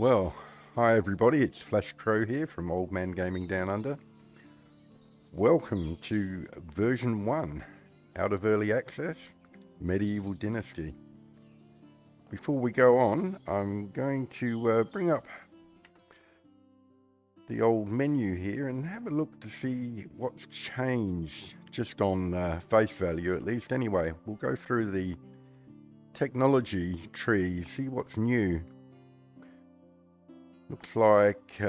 Well, hi everybody, it's Flash Crow here from Old Man Gaming Down Under. Welcome to version 1, out of early access, Medieval Dynasty. Before we go on, I'm going to bring up the old menu here and have a look to see what's changed, just on face value at least. Anyway, we'll go through the technology tree, see what's new. Looks like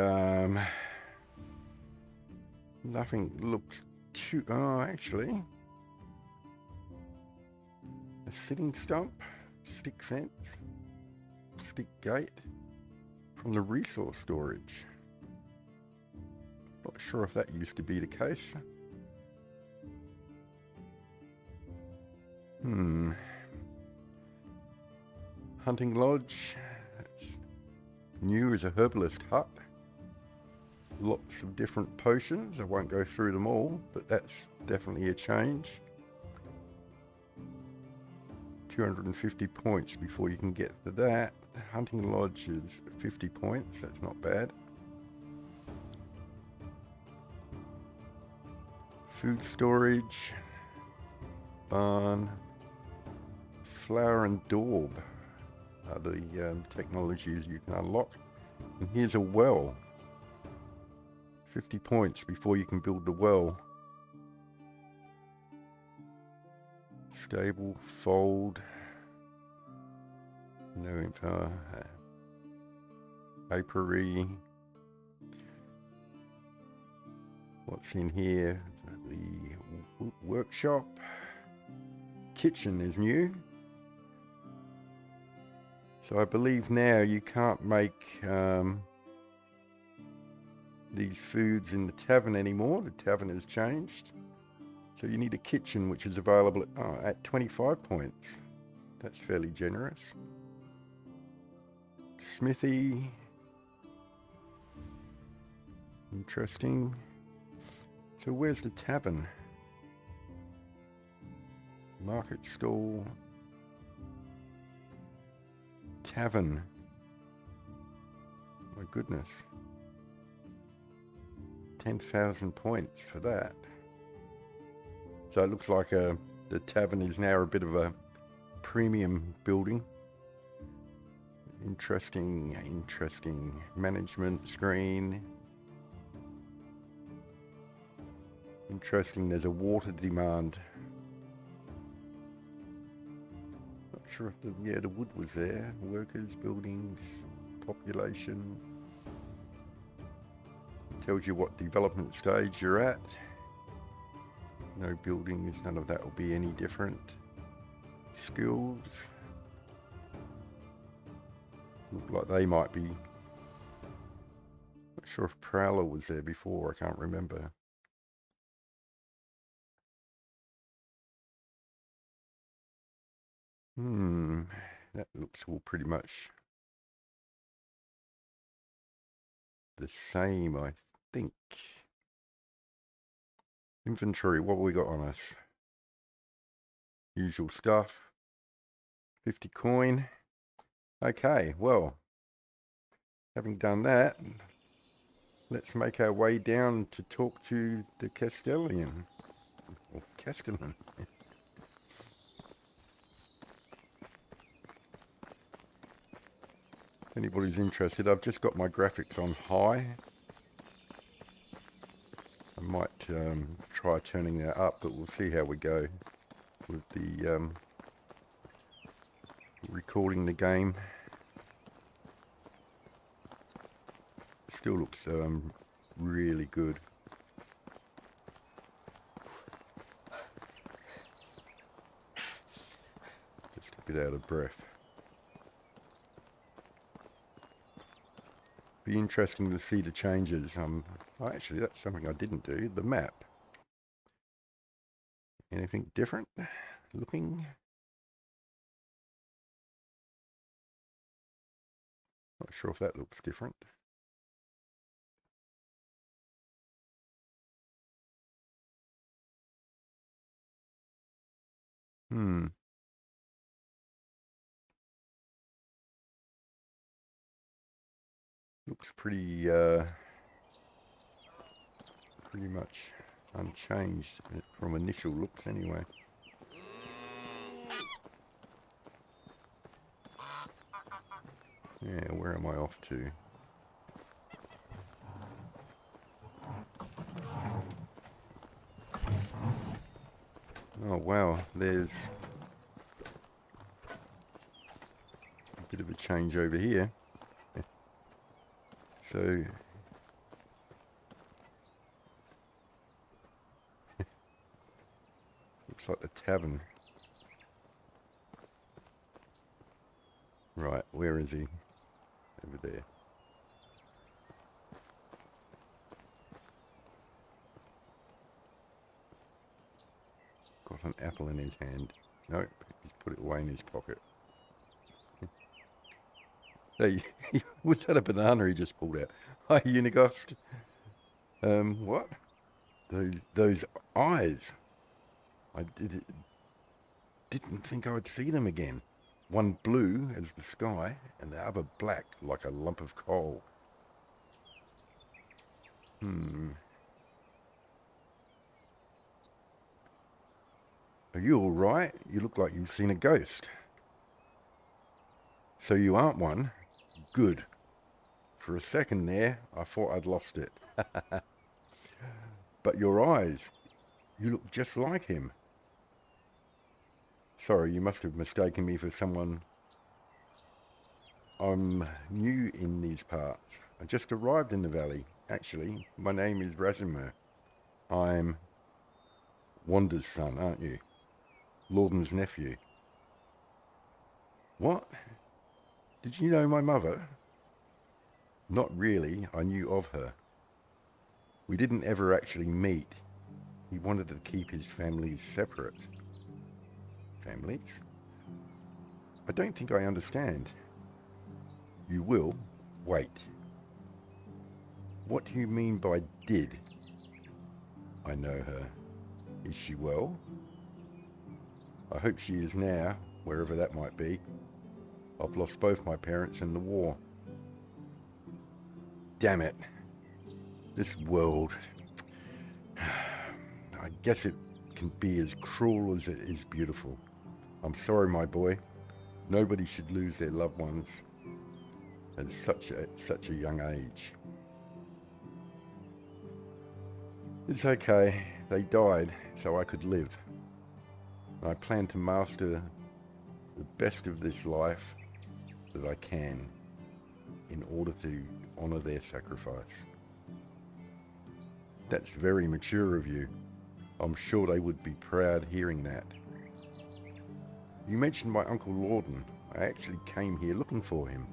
nothing looks too... Oh, actually. A sitting stump, stick fence, stick gate from the resource storage. Not sure if that used to be the case. Hunting lodge. It's new as a herbalist hut. Lots of different potions. I won't go through them all, but that's definitely a change. 250 points before you can get to that. Hunting lodge is 50 points. That's not bad. Food storage, barn, flower and daub are the technologies you can unlock. And here's a well. 50 points before you can build the well. Stable, fold, no info, apiary. What's in here? The workshop. Kitchen is new. So I believe now you can't make these foods in the tavern anymore. The tavern has changed. So you need a kitchen, which is available at 25 points. That's fairly generous. Smithy. Interesting. So where's the tavern? Market stall. Tavern. My goodness. 10,000 points for that. So it looks like the tavern is now a bit of a premium building. Interesting management screen. Interesting, there's a water demand. Not sure if the wood was there. Workers, buildings, population. Tells you what development stage you're at. No buildings, none of that will be any different. Skills. Look like they might be. Not sure if Prowler was there before, I can't remember. That looks all pretty much the same, I think. Inventory, what have we got on us? Usual stuff. 50 coin. Okay, well, having done that, let's make our way down to talk to the Castellan. Or Castellan. If anybody's interested, I've just got my graphics on high. I might try turning that up, but we'll see how we go with the recording the game. Still looks really good. Just a bit out of breath. Be interesting to see the changes. Actually, that's something I didn't do. The map. Anything different looking? Not sure if that looks different. Looks pretty much unchanged from initial looks anyway. Yeah, where am I off to? Oh wow, there's a bit of a change over here. So looks like the tavern. Right, where is he? Over there. Got an apple in his hand. Nope, he's put it away in his pocket. Hey, was that a banana he just pulled out? Hi, Uniegost. What? Those eyes. I didn't think I would see them again. One blue as the sky, and the other black like a lump of coal. Are you all right? You look like you've seen a ghost. So you aren't one? Good. For a second there, I thought I'd lost it. But your eyes, you look just like him. Sorry, you must have mistaken me for someone. I'm new in these parts. I just arrived in the valley. Actually, my name is Razimir. I'm Wanda's son, aren't you? Lorden's nephew. What? Did you know my mother? Not really, I knew of her. We didn't ever actually meet. He wanted to keep his families separate. Families? I don't think I understand. You will? Wait. What do you mean by did? I know her. Is she well? I hope she is now, wherever that might be. I've lost both my parents in the war. Damn it. This world. I guess it can be as cruel as it is beautiful. I'm sorry, my boy. Nobody should lose their loved ones at such a young age. It's okay. They died so I could live. I plan to master the best of this life that I can in order to honor their sacrifice. That's very mature of you. I'm sure they would be proud hearing that. You mentioned my Uncle Lorden. I actually came here looking for him.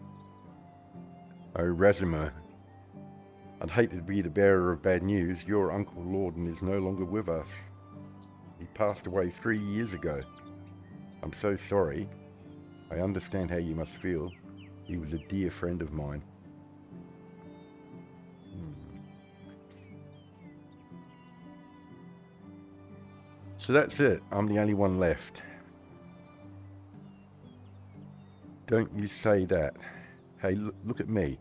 Oh, Razimir, I'd hate to be the bearer of bad news. Your Uncle Lorden is no longer with us. He passed away 3 years ago. I'm so sorry. I understand how you must feel. He was a dear friend of mine. So that's it. I'm the only one left. Don't you say that. Hey, look at me.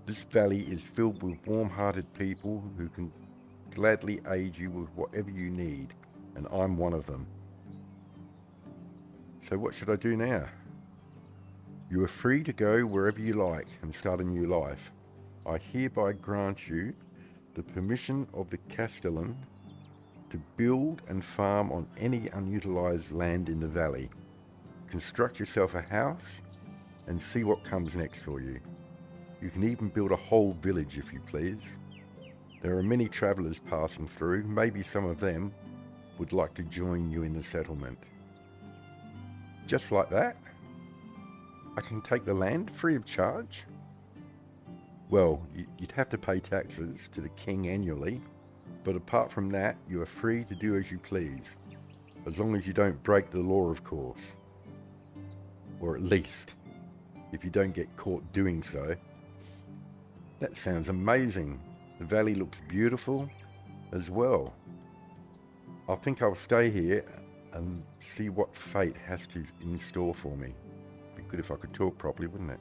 This valley is filled with warm-hearted people who can gladly aid you with whatever you need, and I'm one of them. So what should I do now? You are free to go wherever you like and start a new life. I hereby grant you the permission of the Castellan to build and farm on any unutilized land in the valley. Construct yourself a house and see what comes next for you. You can even build a whole village if you please. There are many travelers passing through. Maybe some of them would like to join you in the settlement. Just like that? I can take the land free of charge? Well, you'd have to pay taxes to the king annually, but apart from that, you are free to do as you please, as long as you don't break the law, of course. Or at least, if you don't get caught doing so. That sounds amazing. The valley looks beautiful as well. I think I'll stay here and see what fate has in store for me. Be good if I could talk properly, wouldn't it?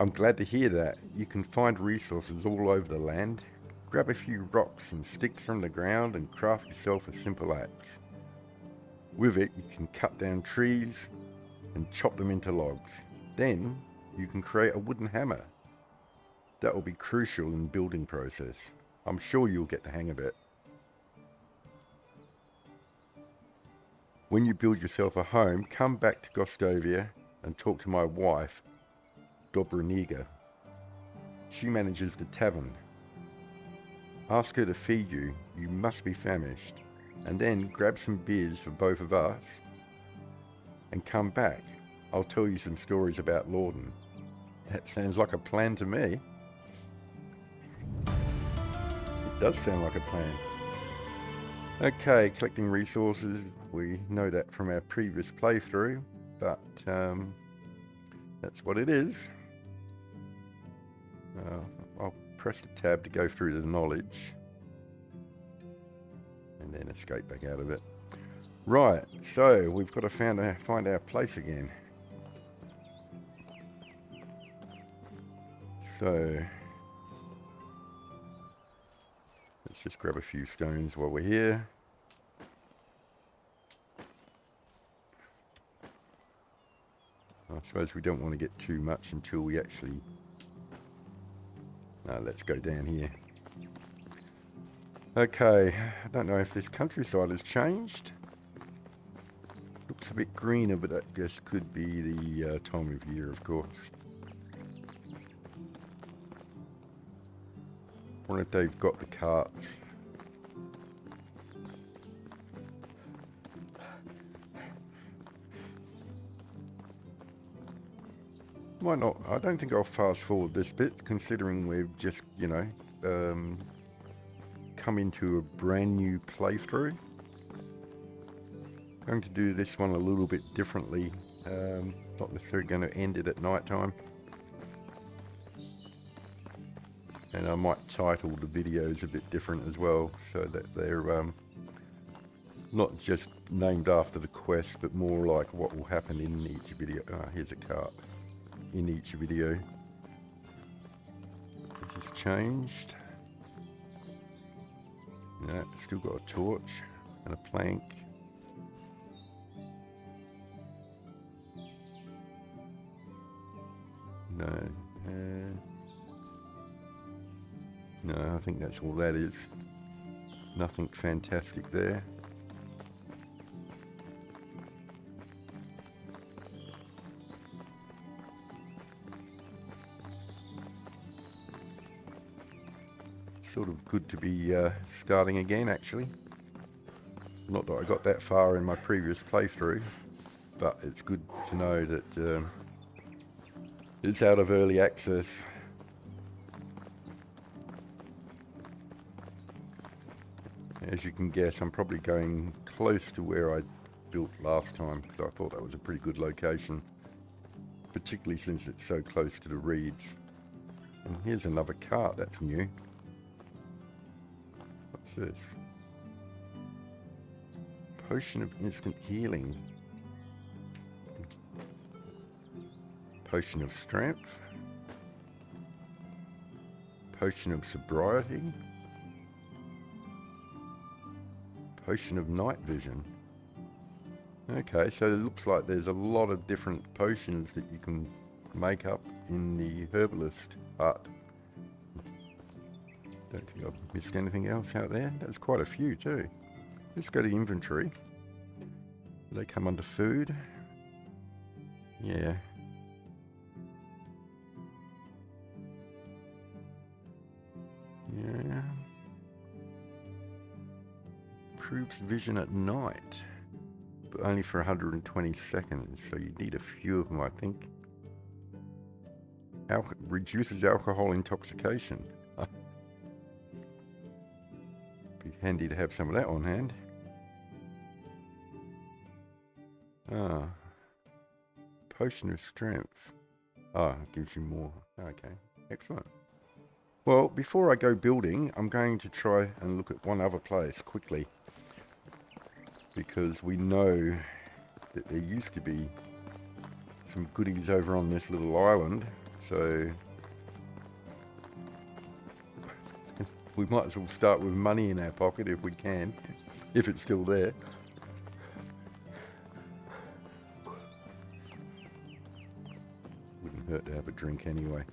I'm glad to hear that. You can find resources all over the land. Grab a few rocks and sticks from the ground and craft yourself a simple axe. With it, you can cut down trees and chop them into logs. Then, you can create a wooden hammer. That will be crucial in the building process. I'm sure you'll get the hang of it. When you build yourself a home, come back to Gostovia and talk to my wife, Dobroniega. She manages the tavern. Ask her to feed you. You must be famished. And then grab some beers for both of us and come back. I'll tell you some stories about Lorden. That sounds like a plan to me. It does sound like a plan. Okay, collecting resources. We know that from our previous playthrough, but that's what it is. I'll press the tab to go through the knowledge and then escape back out of it. Right, so we've got to find our place again. So let's just grab a few stones while we're here. I suppose we don't want to get too much until we actually... No, let's go down here. Okay, I don't know if this countryside has changed. Looks a bit greener, but that just could be the time of year, of course. I wonder if they've got the carts. Might not. I don't think I'll fast forward this bit, considering we've just, you know, come into a brand new playthrough. I'm going to do this one a little bit differently. Not necessarily going to end it at night time. And I might title the videos a bit different as well, so that they're not just named after the quest, but more like what will happen in each video. Here's a cart. In each video. This has changed. No, still got a torch and a plank. No. No, I think that's all that is. Nothing fantastic there. Sort of good to be starting again, actually. Not that I got that far in my previous playthrough, but it's good to know that it's out of early access. As you can guess, I'm probably going close to where I built last time, because I thought that was a pretty good location, particularly since it's so close to the reeds. And here's another cart, that's new. What's this? Potion of instant healing. Potion of strength. Potion of sobriety. Potion of night vision. Okay, so it looks like there's a lot of different potions that you can make up in the herbalist hut. Don't think I've missed anything else out there. There's quite a few too. Let's go to inventory. They come under food. Yeah. Yeah. Improves vision at night, but only for 120 seconds, so you need a few of them, I think. Reduces alcohol intoxication. Be handy to have some of that on hand. Potion of strength. Gives you more. Okay, excellent. Well, before I go building, I'm going to try and look at one other place quickly, because we know that there used to be some goodies over on this little island So we might as well start with money in our pocket if we can, if it's still there. Wouldn't hurt to have a drink anyway.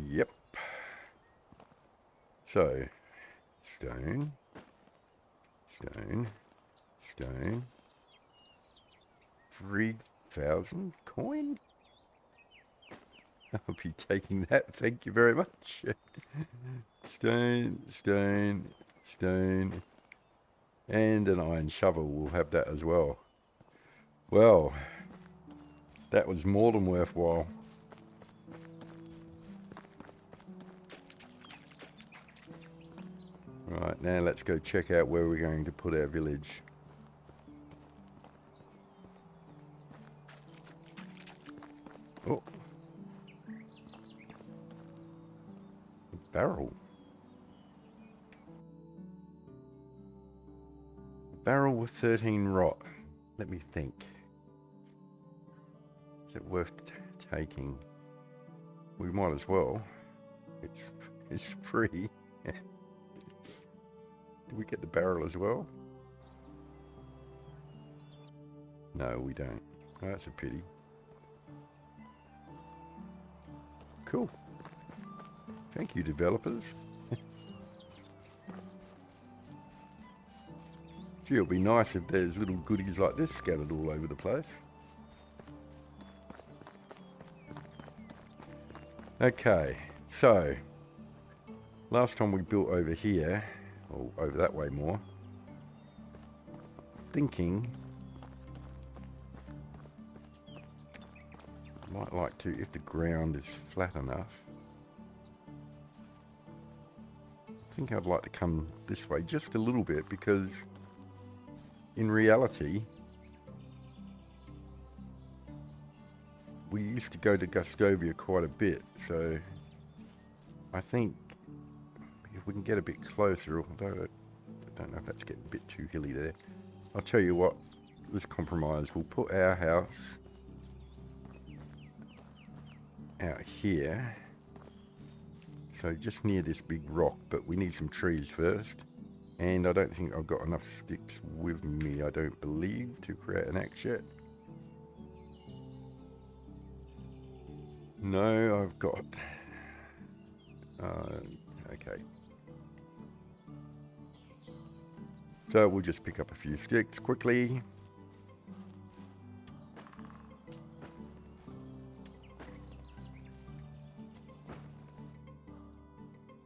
Yep. So, stone, stone, stone. 3,000 coin? I'll be taking that, thank you very much. Stone, stone, stone. And an iron shovel, we'll have that as well. Well, that was more than worthwhile. Right, now let's go check out where we're going to put our village. Oh. A barrel. Barrel with 13 rot. Let me think. Is it worth taking? We might as well. It's free. Do we get the barrel as well? No, we don't. Oh, that's a pity. Cool. Thank you, developers. Gee, it'll be nice if there's little goodies like this scattered all over the place. Okay, so last time we built over here, or over that way more, thinking I might like to, if the ground is flat enough, I think I'd like to come this way just a little bit, because in reality we used to go to Gostovia quite a bit, so I think if we can get a bit closer, although I don't know if that's getting a bit too hilly there. I'll tell you what, let's compromise. We'll put our house out here, so just near this big rock, but we need some trees first, and I don't think I've got enough sticks with me, I don't believe, to create an axe yet. No, I've got okay, so we'll just pick up a few sticks quickly.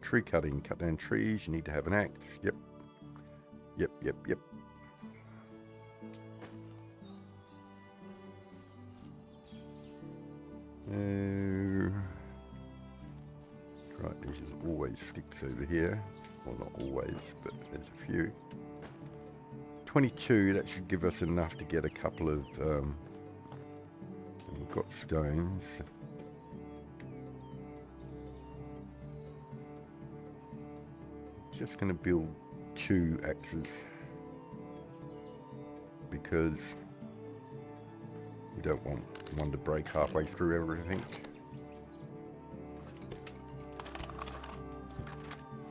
Tree cutting, cut down trees, you need to have an axe. Yep. Yep, yep, yep. Right, there's always sticks over here. Well, not always, but there's a few. 22, that should give us enough to get a couple of, we've got stones. Just going to build 2 axes, because we don't want one to break halfway through everything.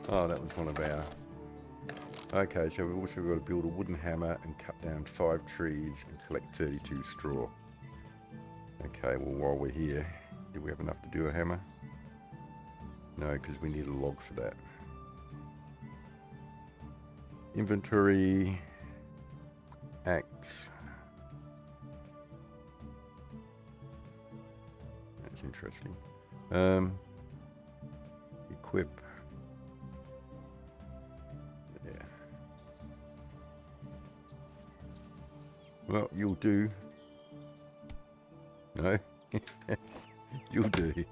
Oh, that was one of our... Okay, so we've also got to build a wooden hammer and cut down 5 trees and collect 32 straw. Okay, well, while we're here, do we have enough to do a hammer? No, because we need a log for that. Inventory, axe. That's interesting. Equip. Yeah. Well, you'll do. No? You'll do.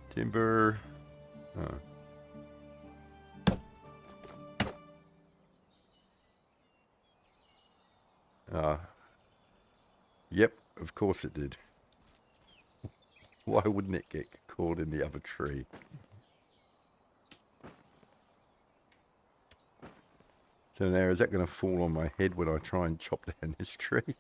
Timber. Yep, of course it did. Why wouldn't it get caught in the other tree? So now, is that going to fall on my head when I try and chop down this tree?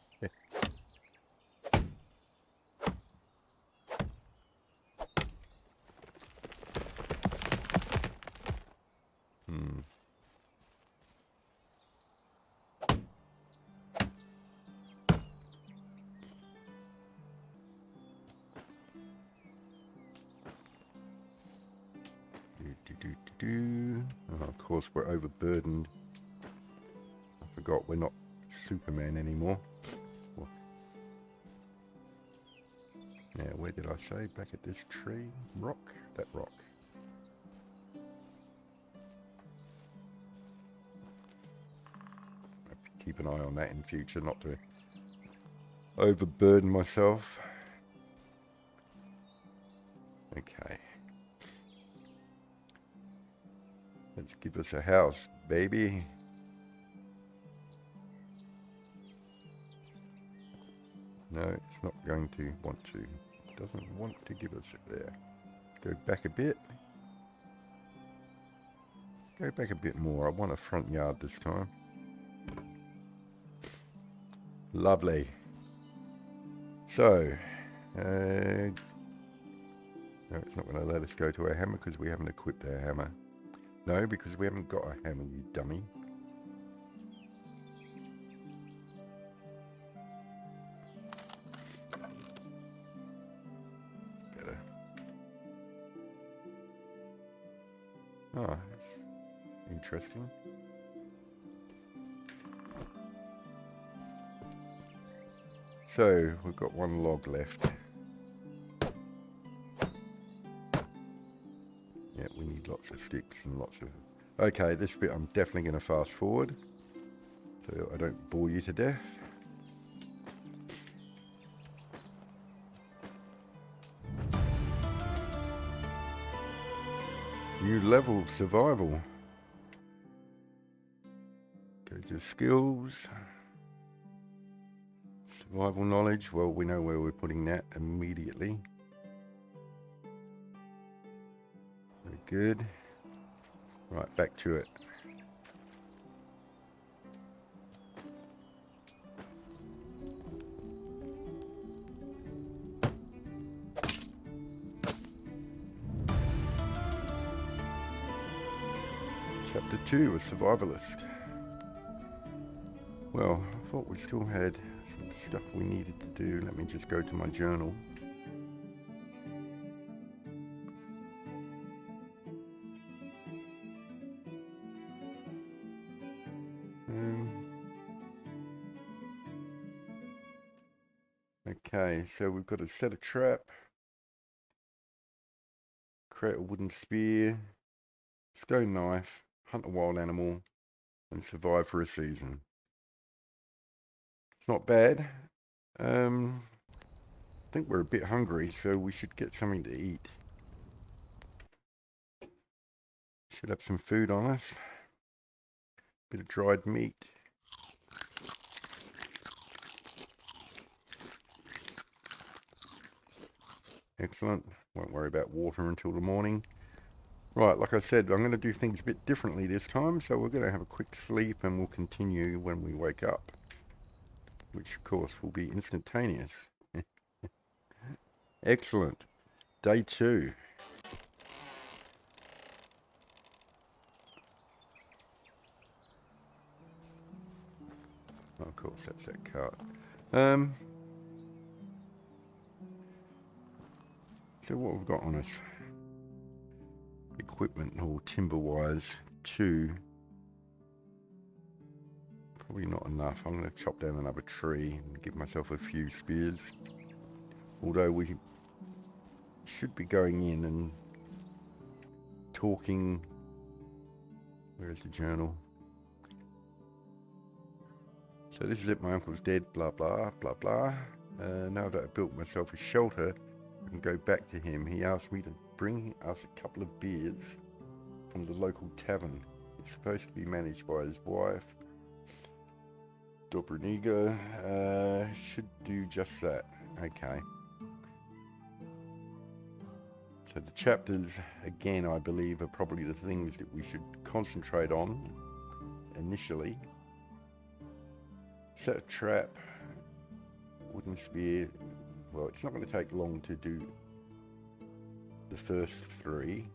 Oh, of course, we're overburdened. I forgot we're not Superman anymore. Now, where did I say? Back at this tree? Rock? That rock. I have to keep an eye on that in future, not to overburden myself. Okay. Let's give us a house, baby. No, it's not going to want to. It doesn't want to give us it there. Go back a bit. Go back a bit more. I want a front yard this time. Lovely. So, no, it's not going to let us go to our hammer because we haven't equipped our hammer. No, because we haven't got a hammer, you dummy. Better. Oh, that's interesting. So, we've got one log left. Yeah, we need lots of sticks and lots of... Okay, this bit I'm definitely going to fast forward, so I don't bore you to death. New level, survival. Go to skills. Survival knowledge, well, we know where we're putting that immediately. Very good. Right, back to it. Chapter 2, a survivalist. Well, I thought we still had some stuff we needed to do. Let me just go to my journal. Okay, so we've got to set a trap, create a wooden spear, stone knife, hunt a wild animal, and survive for a season. It's not bad. I think we're a bit hungry, so we should get something to eat. Should have some food on us. Bit of dried meat. Excellent. Won't worry about water until the morning. Right, like I said, I'm going to do things a bit differently this time, so we're going to have a quick sleep and we'll continue when we wake up, which of course will be instantaneous. Excellent. Day 2. Oh, of course, that's that cart. So what we've got on us? Equipment or timber-wise, 2. Probably not enough. I'm going to chop down another tree and give myself a few spears. Although we should be going in and talking. Where's the journal? So this is it, my uncle's dead, blah, blah, blah, blah. Now that I've built myself a shelter, I can go back to him. He asked me to bring us a couple of beers from the local tavern. It's supposed to be managed by his wife, Dobroniega. Should do just that. Okay. So the chapters, again, I believe, are probably the things that we should concentrate on initially. Set a trap, wooden spear. Well, it's not going to take long to do the first 3.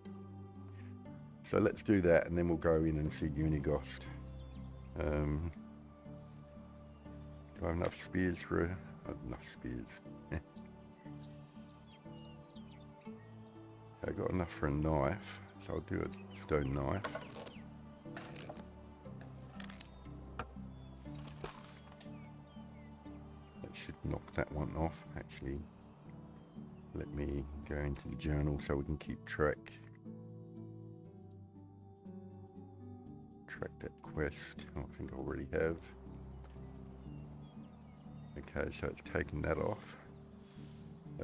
So let's do that, and then we'll go in and see Uniegost. Do I have enough spears for enough spears? I got enough for a knife, so I'll do a stone knife. That should knock that one off. Actually, let me go into the journal so we can keep track that quest. Oh, I think I already have. Okay, so it's taken that off.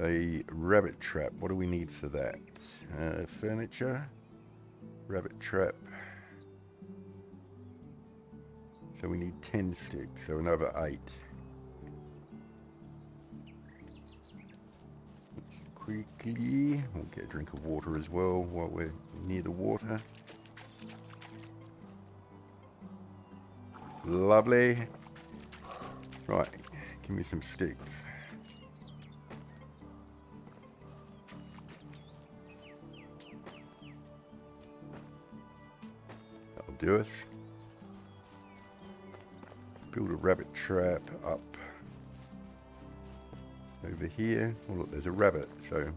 A rabbit trap. What do we need for that? Furniture. Rabbit trap. So we need 10 sticks, so another 8. Let's quickly, we'll get a drink of water as well while we're near the water. Lovely. Right, give me some sticks. That'll do us. Build a rabbit trap up over here. Oh look, there's a rabbit, so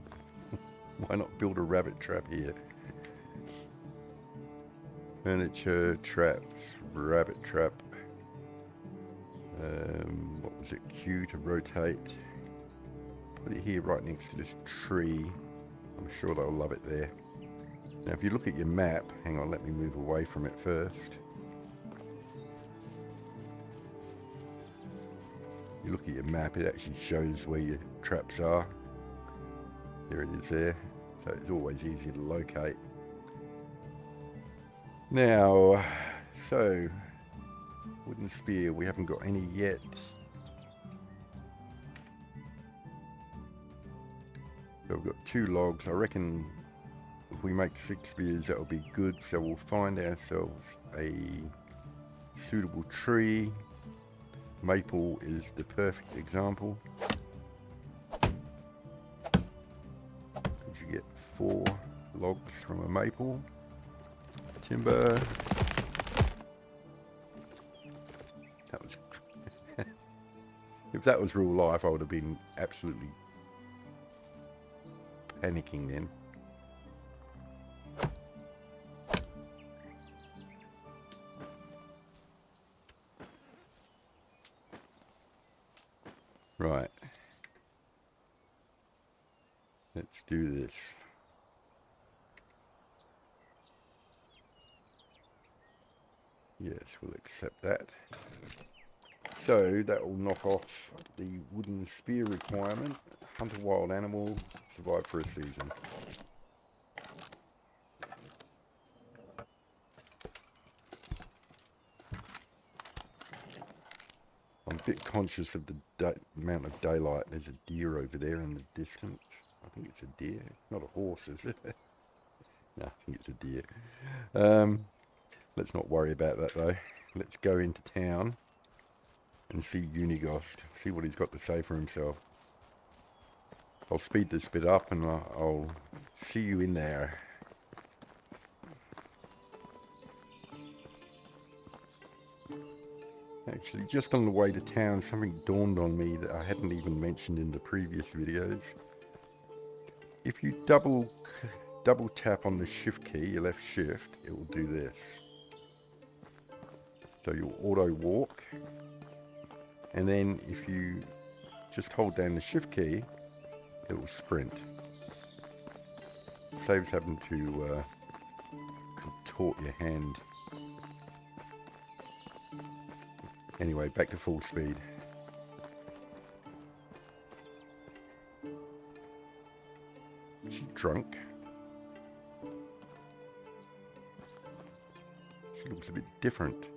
why not build a rabbit trap here? Furniture, traps, rabbit trap. What was it? Q to rotate. Put it here right next to this tree. I'm sure they'll love it there. Now if you look at your map, hang on, let me move away from it first. You look at your map, it actually shows where your traps are. There it is there. So it's always easy to locate. Now, so wooden spear, we haven't got any yet. So we've got 2 logs. I reckon if we make 6 spears, that'll be good. So we'll find ourselves a suitable tree. Maple is the perfect example. Could you get 4 logs from a maple? Timber. That was if that was real life, I would have been absolutely panicking then. Right. Let's do this. Yes, we'll accept that. So that will knock off the wooden spear requirement. Hunt a wild animal, survive for a season. I'm a bit conscious of the amount of daylight. There's a deer over there in the distance. I think it's a deer, not a horse, is it? No, I think it's a deer. Let's not worry about that though. Let's go into town and see Uniegost, see what he's got to say for himself. I'll speed this bit up and I'll see you in there. Actually, just on the way to town, something dawned on me that I hadn't even mentioned in the previous videos. If you double tap on the shift key, your left shift, it will do this. So you'll auto walk, and then if you just hold down the shift key, it will sprint. Saves having to contort your hand. Anyway, back to full speed. Is she drunk? She looks a bit different.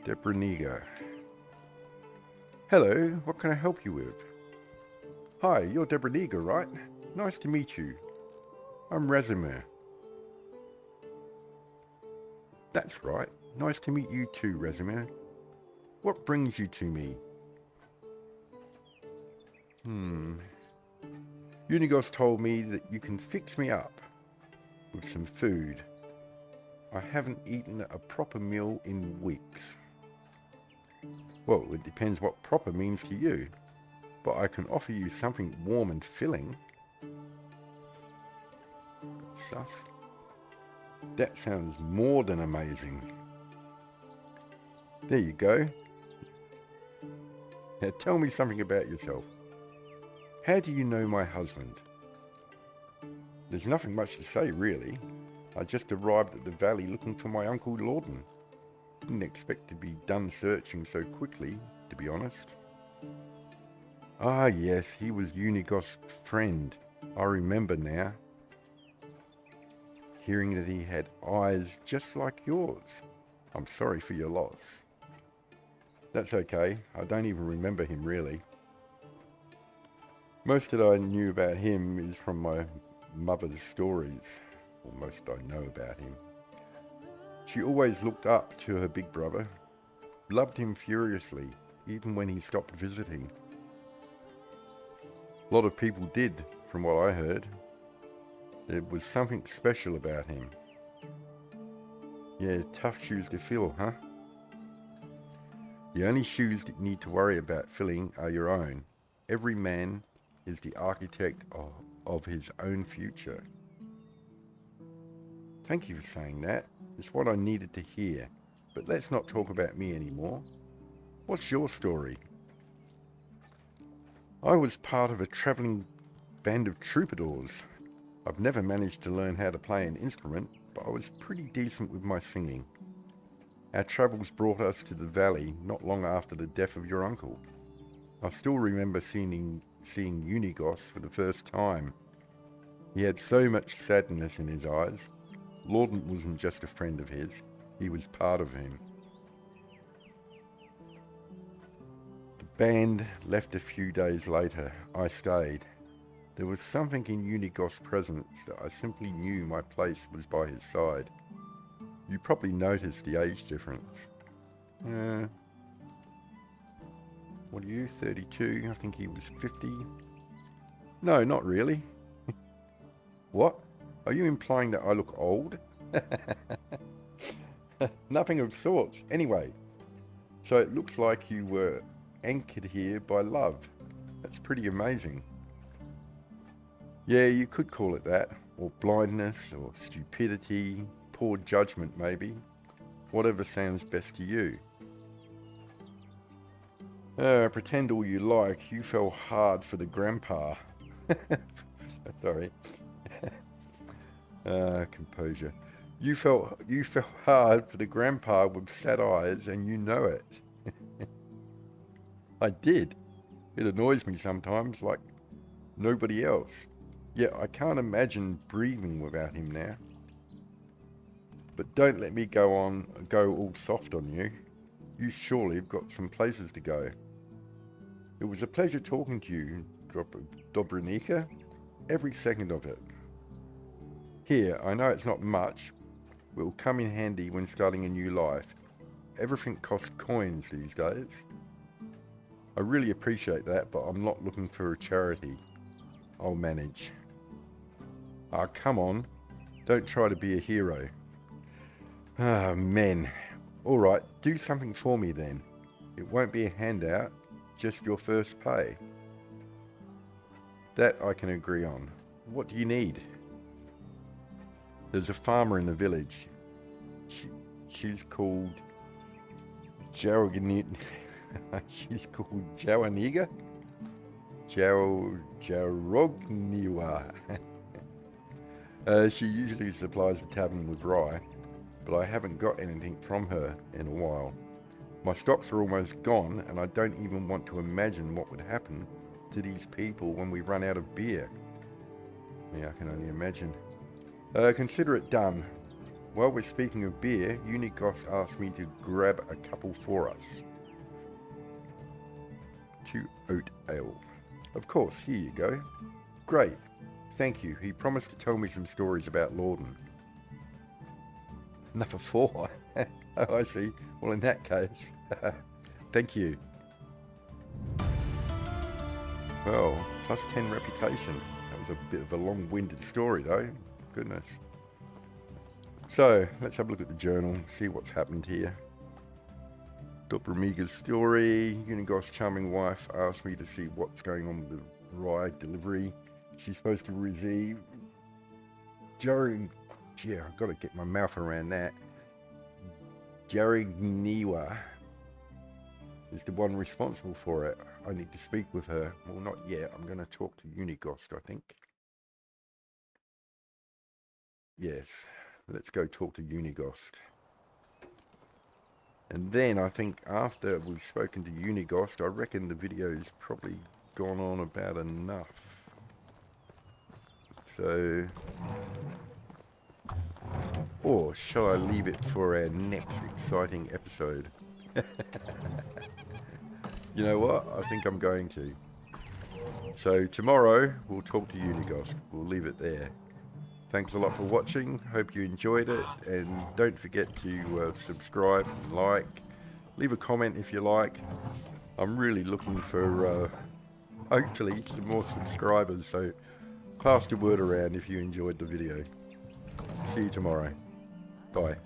Dobroniega. Hello, what can I help you with? Hi, you're Dobroniega, right? Nice to meet you. I'm Razimir. That's right. Nice to meet you too, Razimir. What brings you to me? Uniegost told me that you can fix me up with some food. I haven't eaten a proper meal in weeks. Well, it depends what proper means to you, but I can offer you something warm and filling. Sus. That sounds more than amazing. There you go. Now tell me something about yourself. How do you know my husband? There's nothing much to say, really. I just arrived at the valley looking for my Uncle Lorden. Didn't expect to be done searching so quickly, to be honest. Ah yes, he was Uniegost's friend. I remember now. Hearing that he had eyes just like yours. I'm sorry for your loss. That's okay, I don't even remember him really. Most that I knew about him is from my mother's stories, or most I know about him. She always looked up to her big brother, loved him furiously, even when he stopped visiting. A lot of people did, from what I heard. There was something special about him. Yeah, tough shoes to fill, huh? The only shoes that you need to worry about filling are your own. Every man is the architect of his own future. Thank you for saying that. It's what I needed to hear. But let's not talk about me anymore. What's your story? I was part of a travelling band of troubadours. I've never managed to learn how to play an instrument, but I was pretty decent with my singing. Our travels brought us to the valley not long after the death of your uncle. I still remember seeing Uniegost for the first time. He had so much sadness in his eyes. Lorden wasn't just a friend of his, he was part of him. The band left a few days later. I stayed. There was something in Uniegost's presence that I simply knew my place was by his side. You probably noticed the age difference. What are you, 32? I think he was 50. No, not really. What? Are you implying that I look old? Nothing of sorts. Anyway, so it looks like you were anchored here by love. That's pretty amazing. Yeah, you could call it that, or blindness, or stupidity, poor judgment maybe. Whatever sounds best to you. Pretend all you like, you fell hard for the grandpa. Sorry. Composure. You fell hard for the grandpa with sad eyes, and you know it. I did. It annoys me sometimes, like nobody else. Yet I can't imagine breathing without him now. But don't let me go all soft on you. You surely have got some places to go. It was a pleasure talking to you, Dobroniega. Every second of it. Here, I know it's not much, but it will come in handy when starting a new life. Everything costs coins these days. I really appreciate that, but I'm not looking for a charity. I'll manage. Ah, come on. Don't try to be a hero. Ah, men. Alright, do something for me then. It won't be a handout, just your first pay. That I can agree on. What do you need? There's a farmer in the village. She's called Dobroniega. She's called Dobroniega. Dobroniega. She usually supplies the tavern with rye. but I haven't got anything from her in a while. My stocks are almost gone, and I don't even want to imagine what would happen to these people when we run out of beer. Yeah, I can only imagine. Consider it done. While we're speaking of beer, Uniegost asked me to grab a couple for us. 2 oat ale. Of course, here you go. Great. Thank you. He promised to tell me some stories about Lorden. Another 4. Oh, I see. Well, in that case, thank you. Well, plus 10 reputation. That was a bit of a long-winded story, though. Goodness. So, let's have a look at the journal, see what's happened here. Dobromiega's story. Uniegost's charming wife asked me to see what's going on with the ride delivery. She's supposed to receive during... Yeah, I've got to get my mouth around that. Dobroniega is the one responsible for it. I need to speak with her. Well, not yet. I'm going to talk to Uniegost, I think. Yes, let's go talk to Uniegost. And then I think after we've spoken to Uniegost, I reckon the video's probably gone on about enough. So... Or shall I leave it for our next exciting episode? You know what? I think I'm going to. So tomorrow we'll talk to Uniegost. We'll leave it there. Thanks a lot for watching. Hope you enjoyed it. And don't forget to subscribe and like. Leave a comment if you like. I'm really looking for hopefully some more subscribers. So pass the word around if you enjoyed the video. See you tomorrow. Bye.